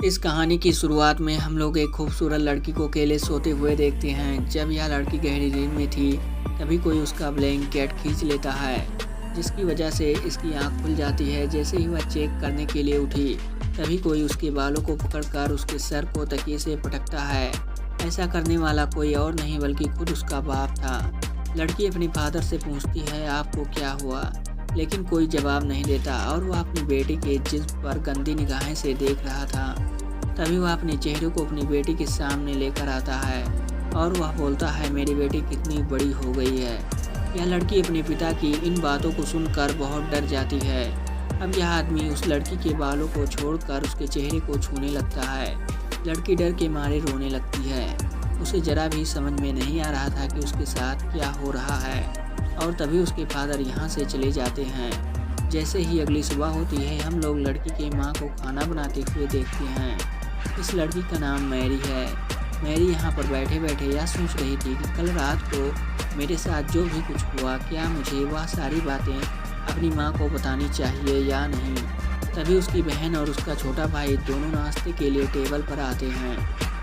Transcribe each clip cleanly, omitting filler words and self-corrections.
इस कहानी की शुरुआत में हम लोग एक खूबसूरत लड़की को अकेले सोते हुए देखते हैं। जब यह लड़की गहरी नींद में थी तभी कोई उसका ब्लैंकेट खींच लेता है, जिसकी वजह से इसकी आंख खुल जाती है। जैसे ही वह चेक करने के लिए उठी तभी कोई उसके बालों को पकड़कर उसके सर को तकिए से पटकता है। ऐसा करने वाला कोई और नहीं बल्कि खुद उसका बाप था। लड़की अपने फादर से पूछती है, आपको क्या हुआ? लेकिन कोई जवाब नहीं देता और वह अपनी बेटी के जिस्म पर गंदी निगाहें से देख रहा था। तभी वह अपने चेहरे को अपनी बेटी के सामने लेकर आता है और वह बोलता है, मेरी बेटी कितनी बड़ी हो गई है। यह लड़की अपने पिता की इन बातों को सुनकर बहुत डर जाती है। अब यह आदमी उस लड़की के बालों को छोड़कर उसके चेहरे को छूने लगता है। लड़की डर के मारे रोने लगती है। उसे जरा भी समझ में नहीं आ रहा था कि उसके साथ क्या हो रहा है। और तभी उसके फादर यहाँ से चले जाते हैं। जैसे ही अगली सुबह होती है हम लोग लड़की की माँ को खाना बनाते हुए देखते हैं। इस लड़की का नाम मैरी है। मैरी यहाँ पर बैठे बैठे यह सोच रही थी कि कल रात को मेरे साथ जो भी कुछ हुआ, क्या मुझे वह सारी बातें अपनी माँ को बतानी चाहिए या नहीं। तभी उसकी बहन और उसका छोटा भाई दोनों नाश्ते के लिए टेबल पर आते हैं।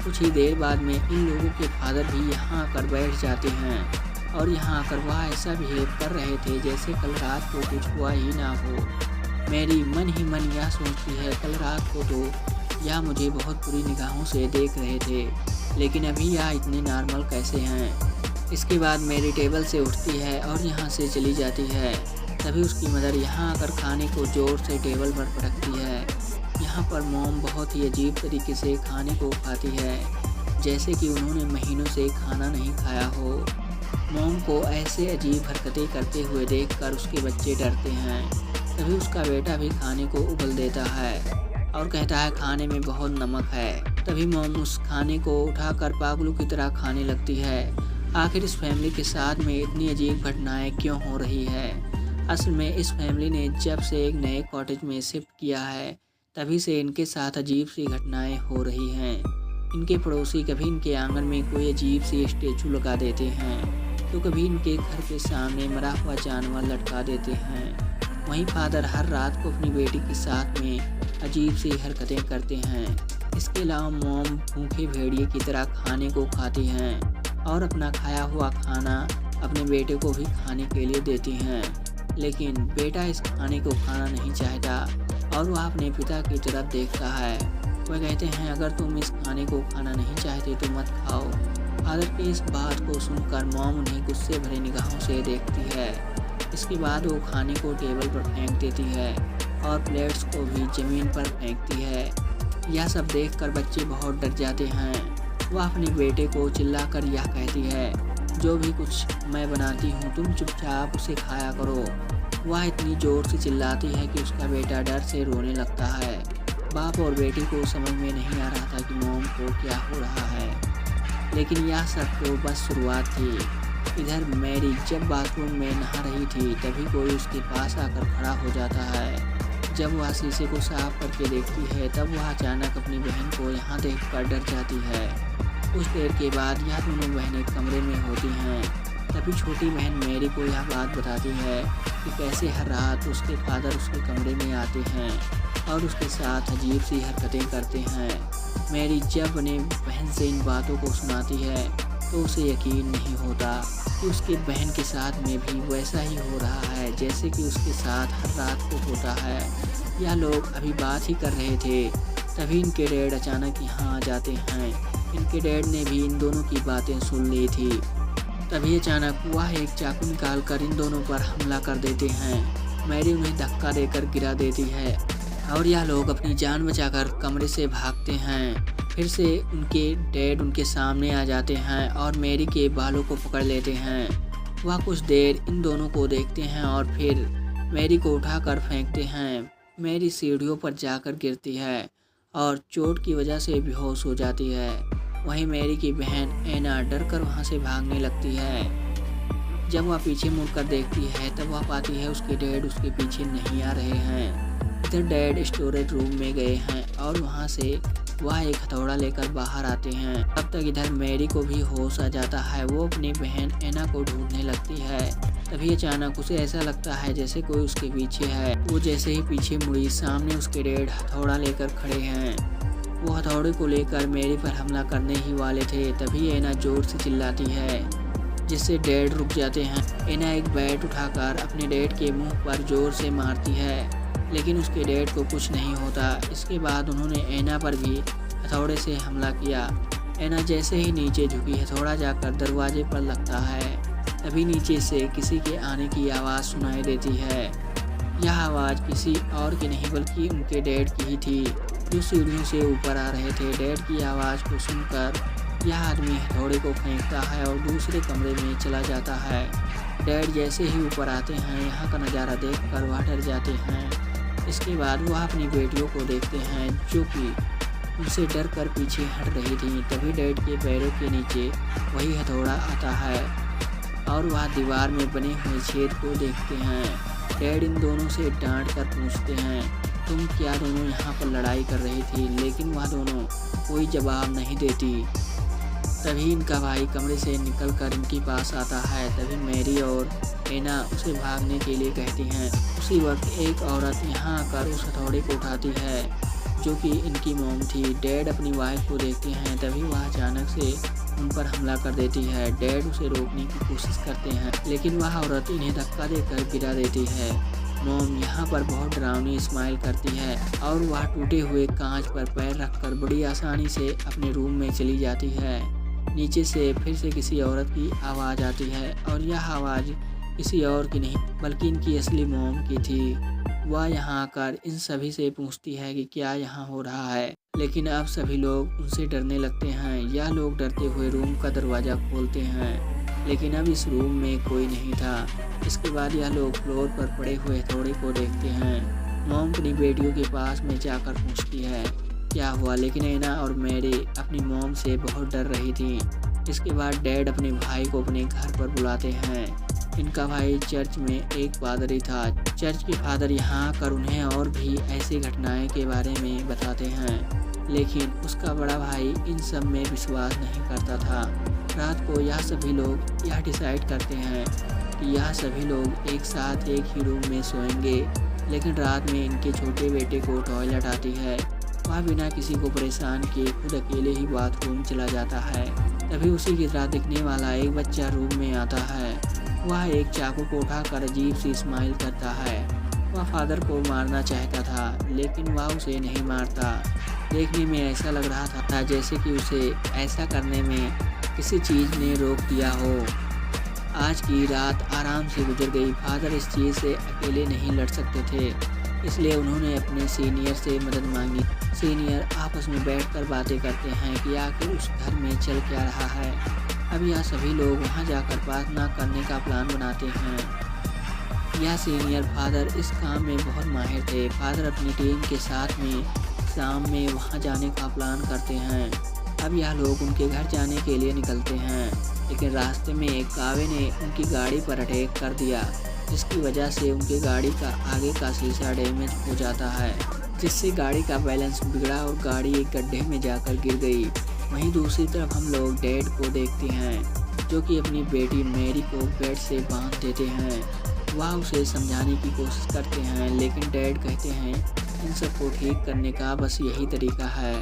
कुछ ही देर बाद में इन लोगों के फादर भी यहाँ आकर बैठ जाते हैं और यहाँ आकर वह ऐसा बिहेव कर रहे थे जैसे कल रात को कुछ हुआ ही ना हो। मैरी मन ही मन यह सोचती है, कल रात को तो यह मुझे बहुत बुरी निगाहों से देख रहे थे, लेकिन अभी यह इतने नॉर्मल कैसे हैं। इसके बाद मैरी टेबल से उठती है और यहाँ से चली जाती है। तभी उसकी मदर यहाँ आकर खाने को ज़ोर से टेबल पर पटकती है। यहाँ पर मॉम बहुत ही अजीब तरीके से खाने को खाती है, जैसे कि उन्होंने महीनों से खाना नहीं खाया हो। मॉम को ऐसे अजीब हरकतें करते हुए देखकर उसके बच्चे डरते हैं। तभी उसका बेटा भी खाने को उगल देता है और कहता है, खाने में बहुत नमक है। तभी मॉम उस खाने को उठाकर पागलों की तरह खाने लगती है। आखिर इस फैमिली के साथ में इतनी अजीब घटनाएं क्यों हो रही है? असल में इस फैमिली ने जब से एक नए कॉटेज में शिफ्ट किया है तभी से इनके साथ अजीब सी घटनाएं हो रही हैं। इनके पड़ोसी कभी इनके आंगन में कोई अजीब सी स्टैचू लगा देते हैं तो कभी इनके घर के सामने मरा हुआ जानवर लटका देते हैं। वहीं फादर हर रात को अपनी बेटी के साथ में अजीब सी हरकतें करते हैं। इसके अलावा मॉम भूखे भेड़िए की तरह खाने को खाती हैं और अपना खाया हुआ खाना अपने बेटे को भी खाने के लिए देती हैं, लेकिन बेटा इस खाने को खाना नहीं चाहता और वह अपने पिता की तरफ देखता है। वह कहते हैं, अगर तुम इस खाने को खाना नहीं चाहते तो मत खाओ। फादर की इस बात को सुनकर मॉम उन्हें गुस्से भरी निगाहों से देखती है। इसके बाद वो खाने को टेबल पर फेंक देती है और प्लेट्स को भी ज़मीन पर फेंकती है। यह सब देखकर बच्चे बहुत डर जाते हैं। वह अपने बेटे को चिल्लाकर यह कहती है, जो भी कुछ मैं बनाती हूँ तुम चुपचाप उसे खाया करो। वह इतनी ज़ोर से चिल्लाती है कि उसका बेटा डर से रोने लगता है। बाप और बेटी को समझ में नहीं आ रहा था कि मॉम को क्या हो रहा है, लेकिन यह सब तो बस शुरुआत थी। इधर मैरी जब बाथरूम में नहा रही थी तभी कोई उसके पास आकर खड़ा हो जाता है। जब वह शीशे को साफ करके देखती है तब वह अचानक अपनी बहन को यहाँ देखकर डर जाती है। कुछ देर के बाद यह दोनों बहनें कमरे में होती हैं। तभी छोटी बहन मैरी को यह बात बताती है कि कैसे हर रात उसके फादर उसके कमरे में आते हैं और उसके साथ अजीब सी हरकतें करते हैं। मैरी जब अपने बहन से इन बातों को सुनाती है तो उसे यकीन नहीं होता कि उसकी बहन के साथ में भी वैसा ही हो रहा है जैसे कि उसके साथ हर रात को होता है। यह लोग अभी बात ही कर रहे थे तभी इनके डैड अचानक यहाँ आ जाते हैं। इनके डैड ने भी इन दोनों की बातें सुन ली थी। तभी अचानक वह एक चाकू निकाल कर इन दोनों पर हमला कर देते हैं। मैरी उन्हें धक्का देकर गिरा देती है और यह लोग अपनी जान बचाकर कमरे से भागते हैं। फिर से उनके डैड उनके सामने आ जाते हैं और मैरी के बालों को पकड़ लेते हैं। वह कुछ देर इन दोनों को देखते हैं और फिर मैरी को उठाकर फेंकते हैं। मैरी सीढ़ियों पर जाकर गिरती है और चोट की वजह से बेहोश हो जाती है। वहीं मैरी की बहन एना डर कर वहाँ से भागने लगती है। जब वह पीछे मुड़कर देखती है तब वह पाती है उसके डैड उसके पीछे नहीं आ रहे हैं। इधर डैड स्टोरेज रूम में गए हैं और वहाँ से वह एक हथौड़ा लेकर बाहर आते हैं। तब तक इधर मैरी को भी होश आ जाता है। वो अपनी बहन एना को ढूंढने लगती है। तभी अचानक उसे ऐसा लगता है जैसे कोई उसके पीछे है। वो जैसे ही पीछे मुड़ी सामने उसके डैड हथौड़ा लेकर खड़े हैं। वो हथौड़े को लेकर मैरी पर हमला करने ही वाले थे, तभी एना जोर से चिल्लाती है जिससे डैड रुक जाते हैं। एना एक बैट उठाकर अपने डैड के मुंह पर जोर से मारती है, लेकिन उसके डैड को कुछ नहीं होता। इसके बाद उन्होंने एना पर भी हथौड़े से हमला किया। एना जैसे ही नीचे झुकी, हथौड़ा जाकर दरवाजे पर लगता है। तभी नीचे से किसी के आने की आवाज़ सुनाई देती है। यह आवाज़ किसी और की नहीं बल्कि उनके डैड की ही थी, जो सीढ़ियों से ऊपर आ रहे थे। डैड की आवाज़ को सुनकर यह आदमी हथौड़े को फेंकता है और दूसरे कमरे में चला जाता है। डैड जैसे ही ऊपर आते हैं, यहाँ का नज़ारा देखकर वह डर जाते हैं। इसके बाद वह अपनी बेटियों को देखते हैं जो कि उनसे डर कर पीछे हट रही थी। तभी डैड के पैरों के नीचे वही हथौड़ा आता है और वह दीवार में बने हुए छेद को देखते हैं। डैड इन दोनों से डांट कर पूछते हैं, तुम क्या दोनों यहाँ पर लड़ाई कर रही थी? लेकिन वह दोनों कोई जवाब नहीं देती। तभी इनका भाई कमरे से निकलकर इनके पास आता है। तभी मैरी और एना उसे भागने के लिए कहती हैं। उसी वक्त एक औरत यहाँ आकर उस हथौड़े को उठाती है जो कि इनकी मॉम थी। डैड अपनी वाइफ को देखते हैं, तभी वह अचानक से उन पर हमला कर देती है। डैड उसे रोकने की कोशिश करते हैं, लेकिन वह औरत इन्हें धक्का देकर गिरा देती है। मॉम यहाँ पर बहुत डरावनी स्माइल करती है और वह टूटे हुए कांच पर पैर रखकर बड़ी आसानी से अपने रूम में चली जाती है। नीचे से फिर से किसी औरत की आवाज़ आती है और यह आवाज़ किसी और की नहीं बल्कि इनकी असली मॉम की थी। वह यहाँ आकर इन सभी से पूछती है कि क्या यहाँ हो रहा है, लेकिन अब सभी लोग उनसे डरने लगते हैं। यह लोग डरते हुए रूम का दरवाज़ा खोलते हैं, लेकिन अब इस रूम में कोई नहीं था। इसके बाद यह लोग फ्लोर पर पड़े हुए हथौड़े को देखते हैं। मॉम अपनी बेटियों के पास में जाकर पूछती है क्या हुआ, लेकिन एना और मैरी अपनी मॉम से बहुत डर रही थी। इसके बाद डैड अपने भाई को अपने घर पर बुलाते हैं। इनका भाई चर्च में एक पादरी था। चर्च के फादर यहाँ आकर उन्हें और भी ऐसी घटनाएं के बारे में बताते हैं, लेकिन उसका बड़ा भाई इन सब में विश्वास नहीं करता था। रात को यह सभी लोग यह डिसाइड करते हैं कि यह सभी लोग एक साथ एक ही रूम में सोएंगे, लेकिन रात में इनके छोटे बेटे को टॉयलेट आती है। वह बिना किसी को परेशान किए खुद अकेले ही बाथरूम चला जाता है। तभी उसी की तरह दिखने वाला एक बच्चा रूम में आता है। वह एक चाकू को उठाकर अजीब सी स्माइल करता है। वह फादर को मारना चाहता था, लेकिन वह उसे नहीं मारता। देखने में ऐसा लग रहा था जैसे कि उसे ऐसा करने में किसी चीज़ ने रोक दिया हो। आज की रात आराम से गुजर गई। फादर इस चीज़ से अकेले नहीं लड़ सकते थे, इसलिए उन्होंने अपने सीनियर से मदद मांगी। सीनियर आपस में बैठकर बातें करते हैं कि आखिर उस घर में चल क्या रहा है। अब यह सभी लोग वहां जाकर प्रार्थना करने का प्लान बनाते हैं। यह सीनियर फादर इस काम में बहुत माहिर थे। फादर अपनी टीम के साथ में शाम में वहां जाने का प्लान करते हैं। अब यह लोग उनके घर जाने के लिए निकलते हैं, लेकिन रास्ते में एक कावे ने उनकी गाड़ी पर अटैक कर दिया, जिसकी वजह से उनकी गाड़ी का आगे का शीशा डैमेज हो जाता है, जिससे गाड़ी का बैलेंस बिगड़ा और गाड़ी एक गड्ढे में जाकर गिर गई। वहीं दूसरी तरफ हम लोग डैड को देखते हैं, जो कि अपनी बेटी मैरी को बेड से बांध देते हैं। वह उसे समझाने की कोशिश करते हैं, लेकिन डैड कहते हैं इन सबको ठीक करने का बस यही तरीका है।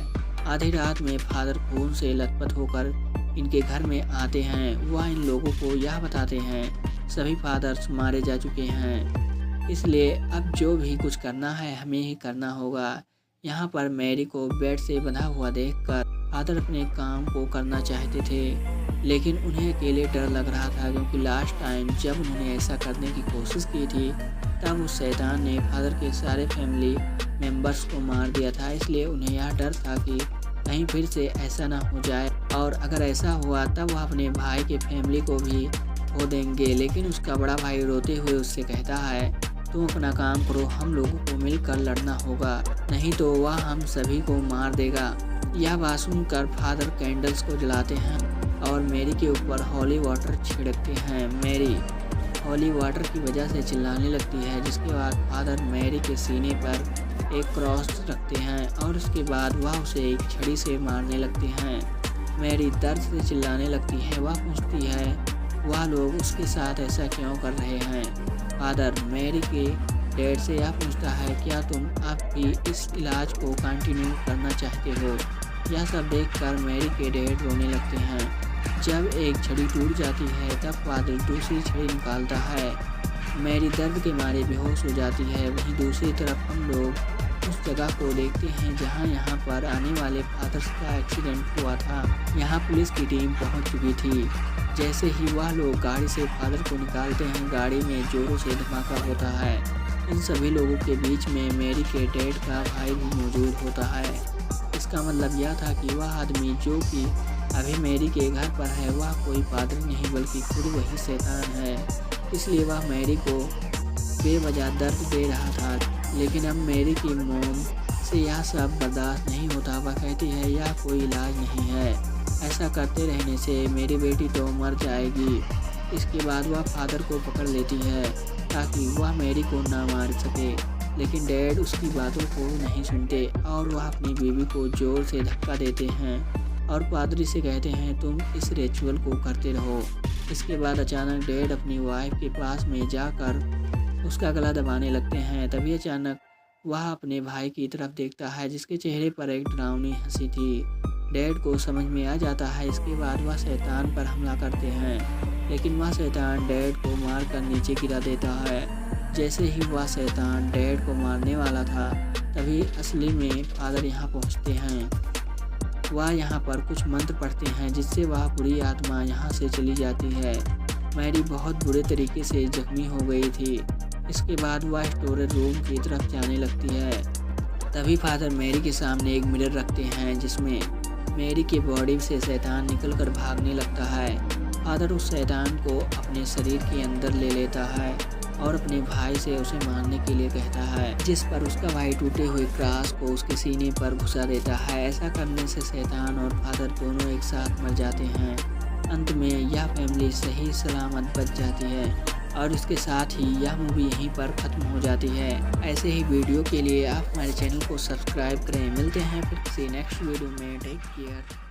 आधी रात में फादर खून से लथपथ होकर इनके घर में आते हैं। वह इन लोगों को यह बताते हैं सभी फादर्स मारे जा चुके हैं, इसलिए अब जो भी कुछ करना है हमें ही करना होगा। यहाँ पर मैरी को बेड से बंधा हुआ देखकर फादर अपने काम को करना चाहते थे, लेकिन उन्हें अकेले डर लग रहा था, क्योंकि लास्ट टाइम जब उन्होंने ऐसा करने की कोशिश की थी तब उस शैतान ने फादर के सारे फैमिली मेंबर्स को मार दिया था। इसलिए उन्हें यह डर था कि कहीं फिर से ऐसा ना हो जाए, और अगर ऐसा हुआ तब वह अपने भाई के फैमिली को भी खो देंगे। लेकिन उसका बड़ा भाई रोते हुए उससे कहता है तुम अपना काम करो, हम लोगों को मिलकर लड़ना होगा, नहीं तो वह हम सभी को मार देगा। यह बात सुनकर फादर कैंडल्स को जलाते हैं और मैरी के ऊपर हॉली वाटर छिड़कते हैं। मैरी हॉली वाटर की वजह से चिल्लाने लगती है, जिसके बाद फादर मैरी के सीने पर एक क्रॉस रखते हैं और उसके बाद वह उसे एक छड़ी से मारने लगते हैं। मैरी दर्द से चिल्लाने लगती है। वह पूछती है वह लोग उसके साथ ऐसा क्यों कर रहे हैं। फादर मैरी के डैड से यह पूछता है, क्या तुम अब भी इस इलाज को कंटिन्यू करना चाहते हो? यह सब देखकर मैरी के डैड रोने लगते हैं। जब एक छड़ी टूट जाती है तब फादर दूसरी छड़ी निकालता है। मैरी दर्द के मारे बेहोश हो जाती है। वहीं दूसरी तरफ हम लोग उस जगह को देखते हैं जहां यहाँ पर आने वाले फादर्स का एक्सीडेंट हुआ था। यहाँ पुलिस की टीम पहुँच चुकी थी। जैसे ही वह लोग गाड़ी से फादर को निकालते हैं, गाड़ी में जोरों से धमाका होता है। इन सभी लोगों के बीच में मैरी के डैड का भाई भी मौजूद होता है। इसका मतलब यह था कि वह आदमी जो कि अभी मैरी के घर पर है, वह कोई पादरी नहीं बल्कि खुद वही शैतान है। इसलिए वह मैरी को बेवजह दर्द दे रहा था। लेकिन अब मैरी की मोम से यह सब बर्दाश्त नहीं होता। वह कहती है, यह कोई इलाज नहीं है, ऐसा करते रहने से मेरी बेटी तो मर जाएगी। इसके बाद वह फादर को पकड़ लेती है ताकि वह मैरी को ना मार सके। लेकिन डैड उसकी बातों को नहीं सुनते और वह अपनी बीवी को जोर से धक्का देते हैं और पादरी से कहते हैं, तुम इस रिचुअल को करते रहो। इसके बाद अचानक डैड अपनी वाइफ के पास में जाकर उसका गला दबाने लगते हैं। तभी अचानक वह अपने भाई की तरफ देखता है जिसके चेहरे पर एक डरावनी हंसी थी। डैड को समझ में आ जाता है। इसके बाद वह शैतान पर हमला करते हैं, लेकिन वह शैतान डैड को मारकर नीचे गिरा देता है। जैसे ही वह शैतान डैड को मारने वाला था, तभी असली में फादर यहाँ पहुँचते हैं। वह यहाँ पर कुछ मंत्र पढ़ते हैं जिससे वह बुरी आत्मा यहाँ से चली जाती है। मैरी बहुत बुरे तरीके से जख्मी हो गई थी। इसके बाद वह स्टोरेज रूम की तरफ जाने लगती है। तभी फादर मैरी के सामने एक मिरर रखते हैं जिसमें मैरी की बॉडी से शैतान निकलकर भागने लगता है। फादर उस शैतान को अपने शरीर के अंदर ले लेता है और अपने भाई से उसे मारने के लिए कहता है, जिस पर उसका भाई टूटे हुए क्रॉस को उसके सीने पर घुसा देता है। ऐसा करने से शैतान और फादर दोनों एक साथ मर जाते हैं। अंत में यह फैमिली सही सलामत बच जाती है और इसके साथ ही यह मूवी यहीं पर ख़त्म हो जाती है। ऐसे ही वीडियो के लिए आप हमारे चैनल को सब्सक्राइब करें। मिलते हैं फिर किसी नेक्स्ट वीडियो में। Take care.